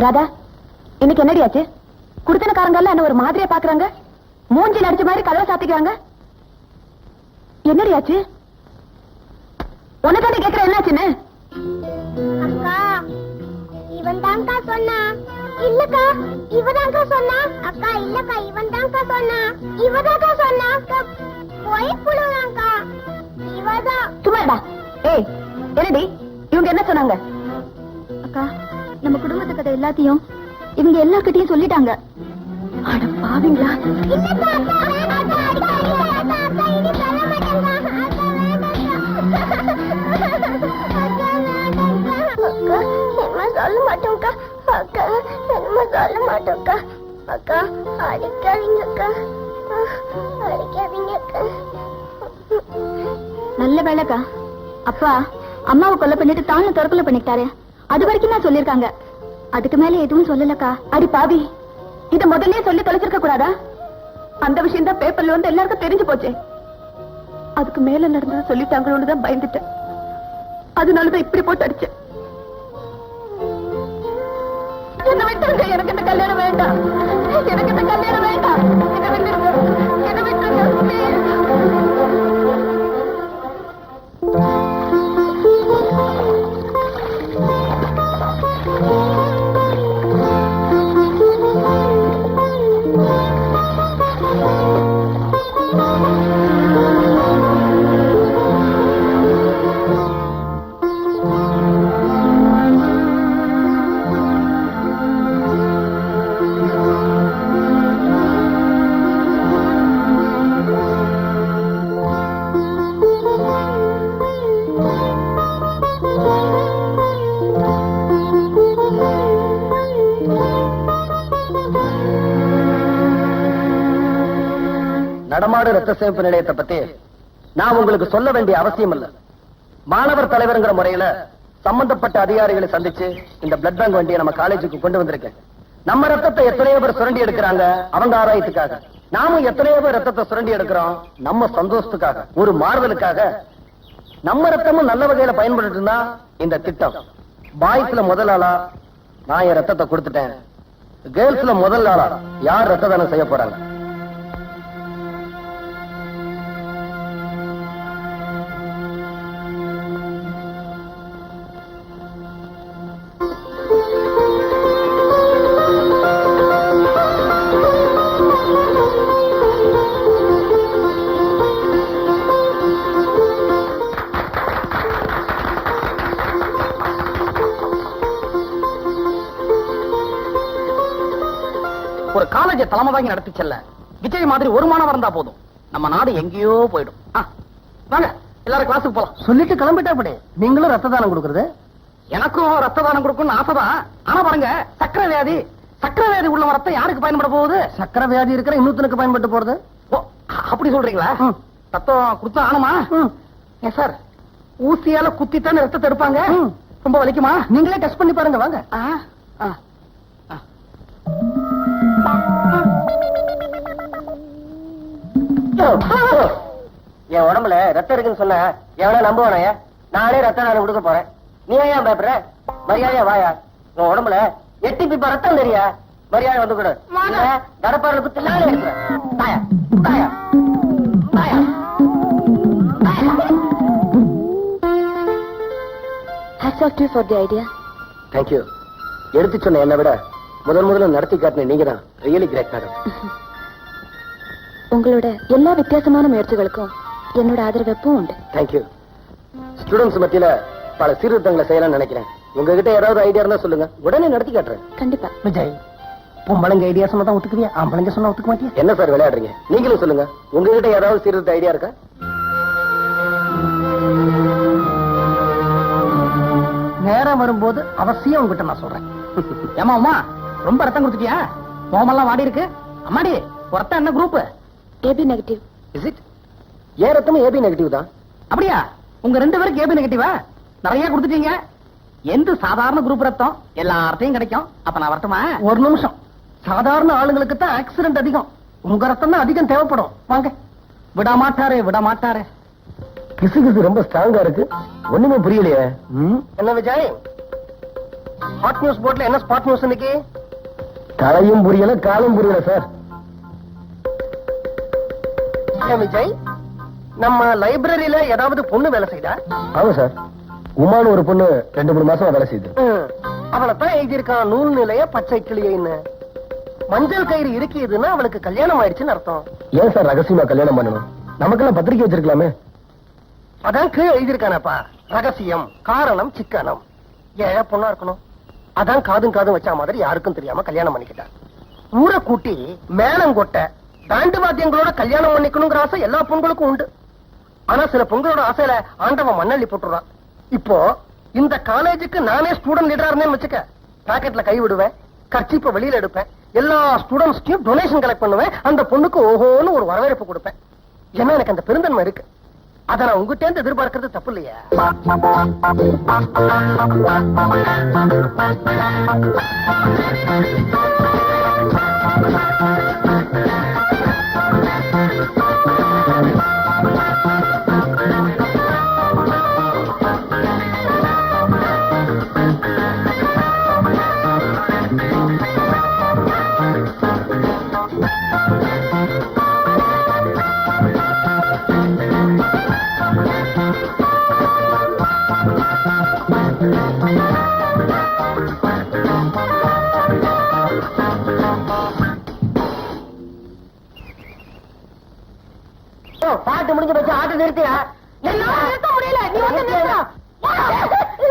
ராதா, இன்னைக்கு என்னடியாச்சு? குடுத்தனக்காரங்க எல்லாம் என்ன ஒரு மாதிரியா பாக்குறாங்க? மூஞ்சில் அடிச்ச மாதிரி கதவை சாத்திக்கிறாங்க. என்னடியாச்சு? உனக்காண்டி கேக்குற என்னாச்சுன்னு? அக்கா, இவன் தான்க்கா சொன்னா. இல்லக்கா, இவதான்க்கா சொன்னா. அக்கா, இல்லக்கா, இவன் தான்க்கா சொன்னா. இவதான்க்கா சொன்னா. போய் புழுவாங்கக்கா. இவதான். சும்மாடா. ஏய், என்னடி இவங்க என்ன சொன்னாங்க? அக்கா, நம்ம குடும்பத்து கதை எல்லாத்தையும் இவங்க எல்லார்கிட்டயும் சொல்லிட்டாங்க. அட பாவிங்களா. சொல்ல மாட்டோம்க்கா. அக்கா, என்ன சொல்ல மாட்டோம்க்கா. அக்கா, அடிக்காதீங்கக்கா. அடிக்காதீங்கக்கா. நல்ல வேலைக்கா. அப்பா அம்மாவை கொலை பண்ணிட்டு தானும் தற்கொலை பண்ணிட்டாரு. அது வரைக்கும் நான் சொல்லிருக்காங்க. அதுக்கு மேல எதுவும் சொல்லலக்கா. அடி பாவி, இத முதல்லயே சொல்லி தொலைச்சிருக்க கூடாதா? அந்த விஷயம் தான் பேப்பர்ல வந்து எல்லாருக்கும் தெரிஞ்சு போச்சு. அதுக்கு மேல நடந்தது சொல்லிட்டாங்களோன்னு தான் பயந்துட்டேன். அதனாலதான் இப்படி போட்டு அடிச்சேன். என்ன விட்டுருங்க, எனக்கு இந்த கல்யாணம் வேண்டாம். எனக்கு இந்த கல்யாணம் வேண்டாம். என்ன விட்டுருங்க, என்ன விட்டுருங்க. நடமாடு ரத்த சேமிப்பு நிலையத்தை பத்தி நான் உங்களுக்கு சொல்ல வேண்டிய அவசியம் இல்ல. மாணவர் தலைவர்ங்கிற முறையில சம்பந்தப்பட்ட அதிகாரிகளை சந்திச்சு இந்த பிளட் பேங்க் வண்டியை நம்ம காலேஜுக்கு கொண்டு வந்திருக்கேன். நம்ம ரத்தத்தை எத்தனையோ பேர் சுரண்டி எடுக்கிறாங்க அவங்க ஆராயத்துக்காக. நாமும் எத்தனையோ பேர் ரத்தத்தை சுரண்டி எடுக்கிறோம் நம்ம சந்தோஷத்துக்காக, ஒரு மாறுதலுக்காக. நம்ம ரத்தமும் நல்ல வகையில பயன்பட்டு இருந்தா இந்த திட்டம். பாய்ஸ்ல முதல் ஆளா நான் என் ரத்தத்தை கொடுத்துட்டேன். கேர்ள்ஸ்ல முதல் ஆளா யார் ரத்த தானம் செய்ய போறாங்க? ஒரு காலேஜ தலைமை தாங்கி நடத்தி செல்ல விஜய் மாதிரி ஒரு மாணவர் இருந்தா போதும், நம்ம நாடு எங்கேயோ போயிடும். வாங்க எல்லாரும் கிளாஸுக்கு போலாம். சொல்லிட்டு கிளம்பிட்டா அப்படி நீங்களும் ரத்த தானம் கொடுக்கறது? எனக்கும் ரத்த தானம் கொடுக்கணும்னு ஆசைதான். ஆனா பாருங்க, சக்கரை வியாதி உள்ள ரத்தம் யாருக்கு பயன்பட போகுது? சக்கரை வியாதி இருக்கிற இன்னொருத்தனுக்கு பயன்பட்டு போறது. அப்படி சொல்றீங்களா? ரத்தம் கொடுத்தா ஆனுமா? சார், ஊசியால குத்தித்தானே ரத்தத்தை எடுப்பாங்க. ரொம்ப வலிக்குமா? நீங்களே டெஸ்ட் பண்ணி பாருங்க. வாங்க. என் உடம்புல ரத்தம் இருக்குன்னு சொன்ன எவனா நம்புவானே? நானே ரத்த தானம் கொடுக்க போறேன். நீ ஏன் பயப்படுற? மரியாதையா வாயா. உன் உடம்புல 8 பிப்பா ரத்தம் தெரியா? மரியாதை வந்து கூட கடப்பாடுல குத்தி நானே இருக்கிறேன். தாயா தாயா தாயா. Hats off to you for the idea. Thank you. எடுத்து சொன்ன என்னை விட முதல்ல நடத்தி காட்டின நீங்க தான் ரியலி கிரேட் மேடம். உங்களோட எல்லா வித்தியாசமான முயற்சிகளுக்கும் என்னோட ஆதரவு எப்பவும் உண்டு. தேங்க்யூ. ஸ்டூடெண்ட்ஸ் மத்தியில பல சீர்திருத்தங்களை செய்யலாம்னு நினைக்கிறேன். உங்ககிட்ட ஏதாவது ஐடியா இருந்தா சொல்லுங்க, உடனே நடத்தி காட்டுறேன். கண்டிப்பா. விஜய், பொம்பளைங்க ஐடியா சொன்னா தான் ஒத்துக்குவியா? ஆம்பளைங்க சொன்னா ஒத்துக்க மாட்டியா? என்ன சார் விளையாடுறீங்க? நீங்களும் சொல்லுங்க, உங்ககிட்ட ஏதாவது சீர்திருத்த ஐடியா இருக்கா? நேரம் வரும்போது அவசியம் உங்ககிட்ட நான் சொல்றேன். ஏமா அம்மா, ரொம்ப ரத்தம் கொடுத்துட்டியா? மோமெல்லாம் வாடி இருக்கு. அம்மாடி, ரத்தம் என்ன group? AB negative. Is it? ஏன் ரத்தமும் AB நெகட்டிவ் தான். அப்படியா? உங்க 2 பேருக்கு AB நெகட்டிவா? நிறைய கொடுத்துட்டீங்க. எந்த சாதாரண குரூப் ரத்தம் எல்லார்ட்டையும் கிடைக்கும். அப்ப நான் வரட்டுமா? ஒரு நிமிஷம். சாதாரண ஆளுங்களுக்கு தான் ஆக்சிடென்ட் அதிகம். உங்க ரத்தம் தான் அதிகம் தேவைப்படும். வாங்க. விட மாட்டாரே. கிசு ரொம்ப ஸ்ட்ராங்கா இருக்கு. ஒண்ணுமே புரியலையே. என்ன விஜய், ஹாட் நியூஸ் போர்ட்ல என்ன ஸ்பாட் நியூஸ் இன்னைக்கு? தலையும் புரியல காலும் புரியல சார். விஜய், நம்ம லைப்ரரியில ஏதாவது பொண்ணு வேலை செய்தா? ஆமா சார், உமான்னு ஒரு பொண்ணு 2-3 மாசமா வேலை செய்யுது. அவளைத்தான் எழுதியிருக்கான் நூல் நிலைய பச்சை கிளியன்னு. மஞ்சள் கயிறு இருக்கியதுன்னா அவளுக்கு கல்யாணம் ஆயிடுச்சுன்னு அர்த்தம். ஏன் சார் ரகசியமா கல்யாணம் பண்ணணும்? நமக்கெல்லாம் பத்திரிக்கை வச்சிருக்கலாமே. அதான் கீழே எழுதியிருக்கானப்பா, ரகசியம், காரணம் சிக்கனம். ஏழை பொண்ணா இருக்கணும். அதான் காதும் வச்சா மாதிரி யாருக்கும் தெரியாம கல்யாணம் பண்ணிக்கிட்டார். ஊரை கூட்டி மேளங்கொட்ட பேண்டு வாத்தியங்களோட கல்யாணம் பண்ணிக்கணுங்கிற ஆசை எல்லா பொண்களுக்கும் உண்டு. ஆனா சில பொண்களோட ஆசையில ஆண்டவன் மண்ணள்ளி போட்டுறான். இப்போ இந்த காலேஜுக்கு நானே ஸ்டூடெண்ட் லீடரா இருந்தேன்னு வச்சுக்க, பாக்கெட்ல கை விடுவேன், கர்ச்சீப்ப வெளியில எடுப்பேன், எல்லா ஸ்டூடெண்ட்ஸ்க்கும் டொனேஷன் கலெக்ட் பண்ணுவேன், அந்த பொண்ணுக்கு ஓஹோன்னு ஒரு வரவேற்பு கொடுப்பேன். ஏன்னா எனக்கு அந்த பெருந்தன்மை இருக்கு. அத நான் உங்ககிட்ட இருந்து எதிர்பார்க்கறது தப்பு இல்லையா? பாட்டு முடிஞ்சு வச்சு ஆட்டு நிறுத்தியா? நிறுத்த முடியல. நீ வந்து நிறுத்தா.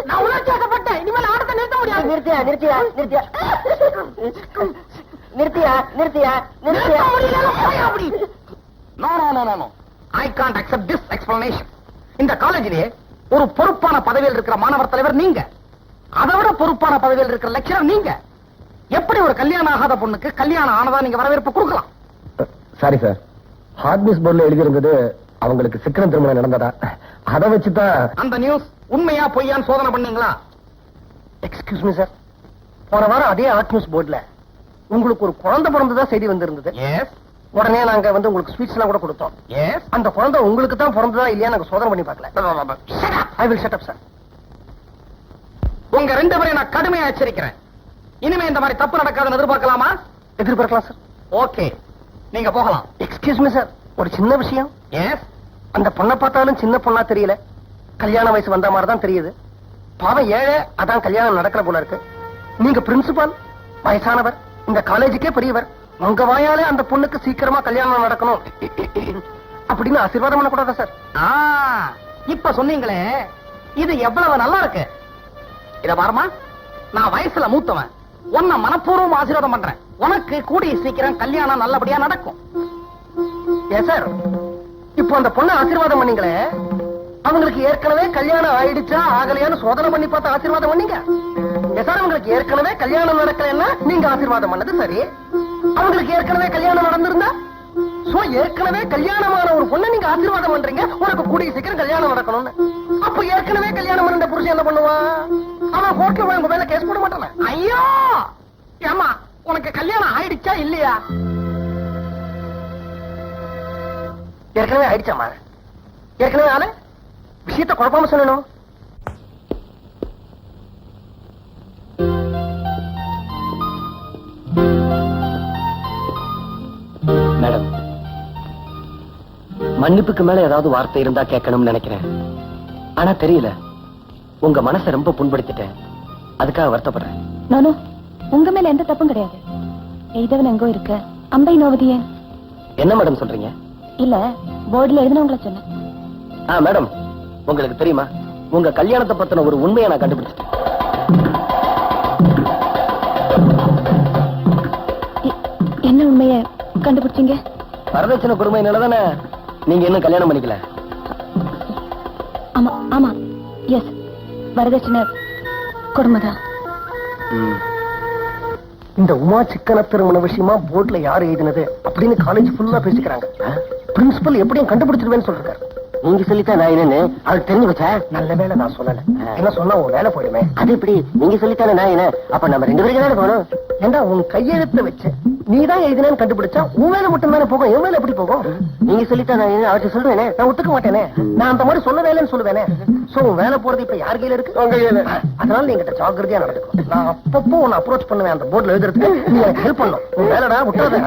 நான் உணர்ச்சி வசப்பட்டேன். இனிமேல் ஆட்டத்தை நிறுத்த முடியாது. நிறுத்தியா நிறுத்தியா நிறுத்தியா நிறுத்தியா நிறுத்தியா நிறுத்தியா அப்படி. No no no no, I can't accept this explanation. இந்த காலேஜிலே ஒரு பொறுப்பான பதவியில் இருக்கிற மாணவர் தலைவர் நீங்க, அதை விட பொறுப்பான பதவியில் இருக்கிற லெக்சரர் நீங்க. எப்படி ஒரு கல்யாணம் ஆகாத பொண்ணுக்கு கல்யாணம் ஆனதா நீங்க வரவேற்பு கொடுக்கலாம்? சாரி சார், ஹாட் நியூஸ் போர்ட்ல எழுதி இருந்தது அவங்களுக்கு சிக்கனம் திருமணம் நடந்ததா, அதை வச்சுதான். அந்த நியூஸ் உண்மையா பொய்யான்னு சோதனை பண்ணீங்களா? எக்ஸ்கியூஸ் மீ சார், போன வாரம் அதே ஹாட் நியூஸ் போர்ட்ல உங்களுக்கு ஒரு குழந்தை பிறந்ததா செய்தி வந்திருந்தது. உடனே நாங்க வந்து உங்களுக்கு ஸ்வீட்ஸ் எல்லாம் கூட கொடுத்தோம். அந்த குழந்தை உங்களுக்கு தான் பிறந்ததா இல்லையா நாங்க சோதனை பண்ணி பார்க்கல. I will shut up sir. உங்க 2 பேரையும் நான் கடுமையா எச்சரிக்கிறேன். இனிமே இந்த மாதிரி தப்பு நடக்காதுன்னு எதிர்பார்க்கலாமா? எதிர்பார்க்கலாம் சார். ஓகே, நீங்க போகலாம். எக்ஸ்கியூஸ் மீ சார், ஒரு சின்ன விஷயம். அந்த பொண்ணை பார்த்தாலும் சின்ன பொண்ணா தெரியல, கல்யாண வயசு வந்த மாதிரி தான் தெரியுது. பாவம் ஏழை, அதான் கல்யாணம் நடக்கிற போல இருக்கு. நீங்க பிரின்சிபால், வயசானவர், இந்த காலேஜுக்கே பெரியவர், உங்க வாயாலே அந்த பொண்ணுக்கு சீக்கிரமா கல்யாணம் நடக்கணும் அப்படின்னு ஆசீர்வாதம் பண்ணக்கூடாதா சார்? இப்ப சொன்னீங்களே, இது எவ்வளவு நல்லா இருக்கு. இத பாருமா, நான் வயசுல மூத்தவன், உன்னை மனப்பூர்வம் ஆசீர்வாதம் பண்றேன். உனக்கு கூடிய சீக்கிரம் கல்யாணம் நல்லபடியா நடக்கும். ஏன் சார், இப்போ அந்த பொண்ணை ஆசீர்வாதம் பண்ணீங்களே, அவங்களுக்கு ஏற்கனவே கல்யாணம் ஆயிடுச்சா ஆகலையான்னு சோதனை பண்ணி பார்த்து ஆசீர்வாதம் பண்ணீங்க. சார், அவங்களுக்கு ஏற்கனவே கல்யாணம் நடக்கலன்னா நீங்க ஆசீர்வாதம் பண்ணது சரி. அவங்களுக்கு ஏற்கனவே கல்யாணம் நடந்திருந்தா, சோ ஏற்கனவே கல்யாணமான ஒரு பொண்ணை நீங்க ஆசீர்வாதம் பண்றீங்க, உனக்கு கூடிய சீக்கிரம் கல்யாணம் நடக்கணும்னு. அப்ப ஏற்கனவே கல்யாணம் பண்ண புருஷன் என்ன பண்ணுவான்? அவன் கோர்ட்ல போய் உங்க மேல கேஸ் போட மாட்டான? ஐயோ ஏமா, உனக்கு கல்யாணம் ஆயிடுச்சா இல்லையா? ஏற்கனவே ஆயிடுச்சாமா? ஏற்கனவே ஆளு விஷயத்தை குழப்பாம சொல்லணும். மேடம், மன்னிப்புக்கு மேல ஏதாவது வார்த்தை இருந்தா கேட்கணும்னு நினைக்கிறேன். ஆனா தெரியல, உங்க மனசை ரொம்ப புண்படுத்திட்டேன், அதுக்காக வருத்தப்படுறேன். நானும் உங்க மேல எந்த தப்பும் கிடையாது. எய்தவன் எங்கோ இருக்க அம்பை நோவதியே. என்ன மேடம் சொல்றீங்க? இல்ல, போர்டுல எழுதினவங்கள சொன்னேன். மேடம், உங்களுக்கு தெரியுமா, உங்க கல்யாணத்தை பத்தின ஒரு உண்மையை நான் கண்டுபிடிச்சிட்டேன். என்ன உண்மையை கண்டுபிடிச்சீங்க? வரதட்சணை கொடுமையினால தானே நீங்க இன்னும் கல்யாணம் பண்ணிக்கல? ஆமா ஆமா, எஸ், வரதட்சணை கொடுமைதான். இந்த உமா சிக்கன திருமண விஷயமா போர்ட்ல யாரு எழுதினது அப்படின்னு காலேஜ் ஃபுல்லா பேசிக்கிறாங்க. பிரின்சிபல் எப்படியும் கண்டுபிடிச்சிருவேன்னு சொல்றாரு. நீங்க சொல்லித்தான் நான் என்னன்னு அவருக்கு தெரிஞ்சு வச்சா. நல்ல வேலை நான் சொல்லல, என்ன சொன்னா உன் வேலை போயிடுமே. அது எப்படி? நீங்க சொல்லித்தானே நான் என்ன? அப்ப நம்ம 2 பேருக்கு தானே போகணும். ஏண்டா, உன் கையெழுத்த வச்சு நீதான் எழுதினேன்னு கண்டுபிடிச்சா உன் வேலை மட்டும் தானே போகும், என் வேலை எப்படி போகும்? நீங்க சொல்லிட்டா நான் அவர்கிட்ட சொல்லுவேனே, நான் ஒத்துக்க மாட்டேனே. நான் அந்த மாதிரி சொல்ல வேலைன்னு சொல்லுவேனே. சோ உன் வேலை போறது இப்ப யார் கையில இருக்கு? உங்க கையில. அதனால நீ என்கிட்ட ஜாக்கிரதையா நடந்துக்கணும். நான் அப்பப்போ உன்னை அப்ரோச் பண்ணுவேன் அந்த போர்ட்ல எழுதுறதுக்கு. நீ எனக்கு ஹெல்ப் பண்ணும். உன் வேலைடா விட்டுறாத.